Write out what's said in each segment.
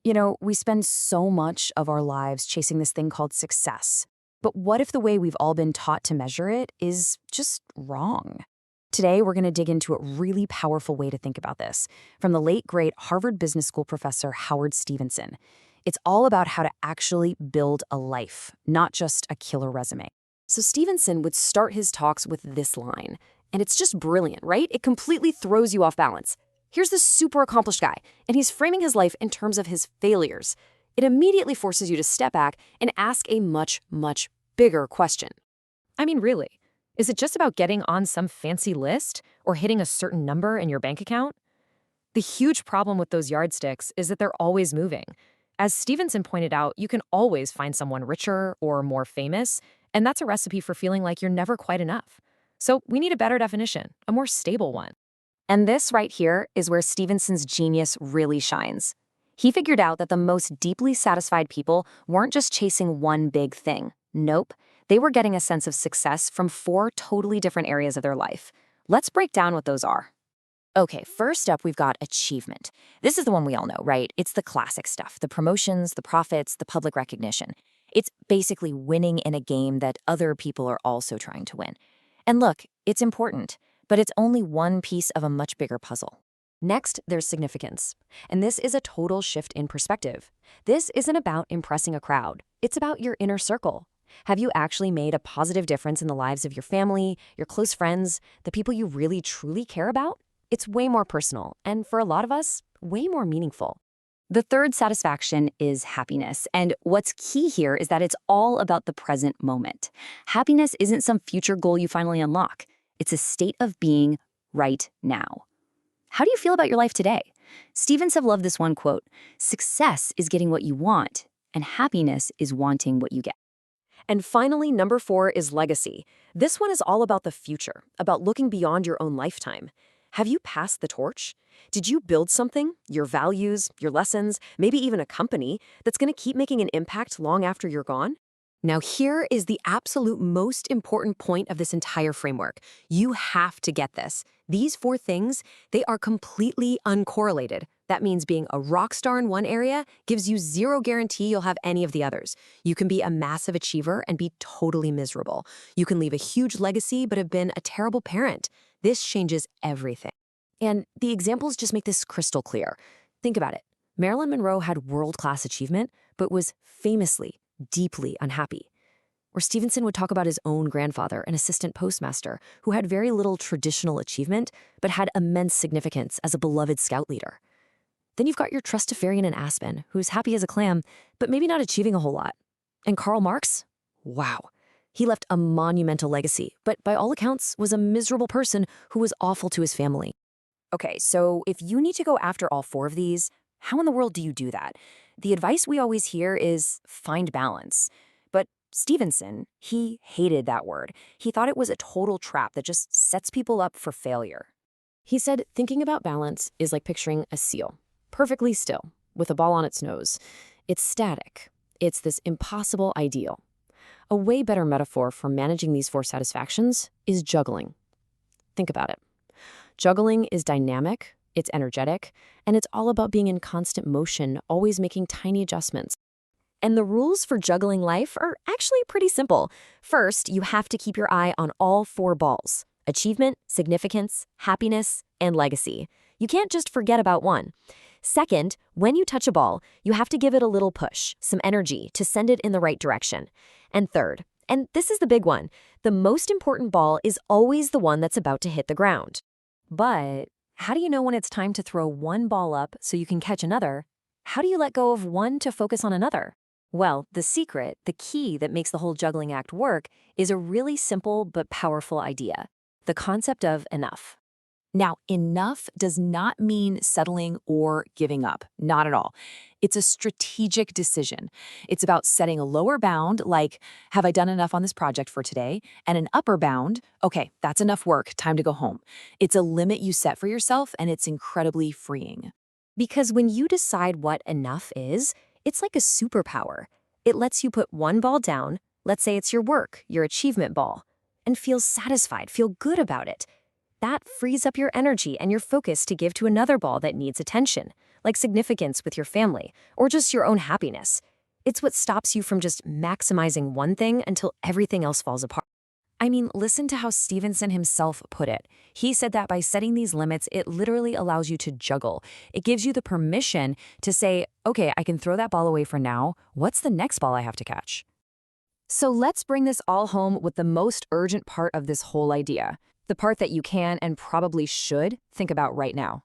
We spend so much of our lives chasing this thing called success. But what if the way we've all been taught to measure it is just wrong? Today, we're going to dig into a really powerful way to think about this from the late, great Harvard Business School professor Howard Stevenson. It's all about how to actually build a life, not just a killer resume. So Stevenson would start his talks with this line, and it's just brilliant, right? It completely throws you off balance. Here's this super accomplished guy, and he's framing his life in terms of his failures. It immediately forces you to step back and ask a much, much bigger question. I mean, really, is it just about getting on some fancy list or hitting a certain number in your bank account? The huge problem with those yardsticks is that they're always moving. As Stevenson pointed out, you can always find someone richer or more famous, and that's a recipe for feeling like you're never quite enough. So we need a better definition, a more stable one. And this right here is where Stevenson's genius really shines. He figured out that the most deeply satisfied people weren't just chasing one big thing. Nope, they were getting a sense of success from 4 totally different areas of their life. Let's break down what those are. Okay, first up, we've got achievement. This is the one we all know, right? It's the classic stuff, the promotions, the profits, the public recognition. It's basically winning in a game that other people are also trying to win. And look, it's important, but it's only one piece of a much bigger puzzle. Next, there's significance. And this is a total shift in perspective. This isn't about impressing a crowd. It's about your inner circle. Have you actually made a positive difference in the lives of your family, your close friends, the people you really truly care about? It's way more personal, and for a lot of us, way more meaningful. The third satisfaction is happiness, and what's key here is that it's all about the present moment. Happiness isn't some future goal you finally unlock. It's a state of being right now. How do you feel about your life today? Stevenson loved this one quote, "Success is getting what you want, and happiness is wanting what you get." And finally, number 4 is legacy. This one is all about the future, about looking beyond your own lifetime. Have you passed the torch? Did you build something, your values, your lessons, maybe even a company that's going to keep making an impact long after you're gone? Now, here is the absolute most important point of this entire framework. You have to get this. These 4 things, they are completely uncorrelated. That means being a rock star in one area gives you zero guarantee you'll have any of the others. You can be a massive achiever and be totally miserable. You can leave a huge legacy but have been a terrible parent. This changes everything. And the examples just make this crystal clear. Think about it. Marilyn Monroe had world-class achievement, but was famously deeply unhappy. Or Stevenson would talk about his own grandfather, an assistant postmaster, who had very little traditional achievement, but had immense significance as a beloved scout leader. Then you've got your trustafarian in Aspen, who's happy as a clam, but maybe not achieving a whole lot. And Karl Marx? Wow. He left a monumental legacy, but by all accounts was a miserable person who was awful to his family. Okay, so if you need to go after all 4 of these, how in the world do you do that? The advice we always hear is find balance. But Stevenson, he hated that word. He thought it was a total trap that just sets people up for failure. He said thinking about balance is like picturing a seal, perfectly still, with a ball on its nose. It's static. It's this impossible ideal. A way better metaphor for managing these 4 satisfactions is juggling. Think about it. Juggling is dynamic, it's energetic, and it's all about being in constant motion, always making tiny adjustments. And the rules for juggling life are actually pretty simple. First, you have to keep your eye on all 4 balls: achievement, significance, happiness, and legacy. You can't just forget about one. Second, when you touch a ball, you have to give it a little push, some energy to send it in the right direction. And third, and this is the big one, the most important ball is always the one that's about to hit the ground. But how do you know when it's time to throw one ball up so you can catch another? How do you let go of one to focus on another? Well, the secret, the key that makes the whole juggling act work, is a really simple but powerful idea: the concept of enough. Now, enough does not mean settling or giving up. Not at all. It's a strategic decision. It's about setting a lower bound, like, have I done enough on this project for today? And an upper bound, okay, that's enough work, time to go home. It's a limit you set for yourself, and it's incredibly freeing. Because when you decide what enough is, it's like a superpower. It lets you put one ball down, let's say it's your work, your achievement ball, and feel satisfied, feel good about it. That frees up your energy and your focus to give to another ball that needs attention, like significance with your family, or just your own happiness. It's what stops you from just maximizing one thing until everything else falls apart. I mean, listen to how Stevenson himself put it. He said that by setting these limits, it literally allows you to juggle. It gives you the permission to say, okay, I can throw that ball away for now. What's the next ball I have to catch? So let's bring this all home with the most urgent part of this whole idea, the part that you can and probably should think about right now.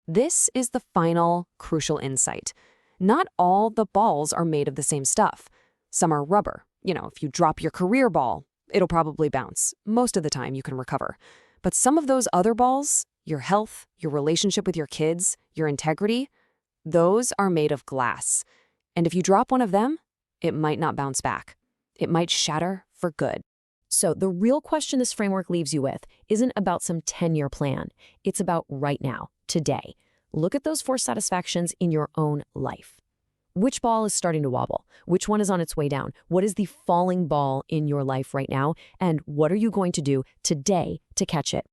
This is the final, crucial insight. Not all the balls are made of the same stuff. Some are rubber. If you drop your career ball, it'll probably bounce. Most of the time, you can recover. But some of those other balls, your health, your relationship with your kids, your integrity, those are made of glass. And if you drop one of them, it might not bounce back. It might shatter for good. So the real question this framework leaves you with isn't about some 10-year plan. It's about right now, today. Look at those 4 satisfactions in your own life. Which ball is starting to wobble? Which one is on its way down? What is the falling ball in your life right now? And what are you going to do today to catch it?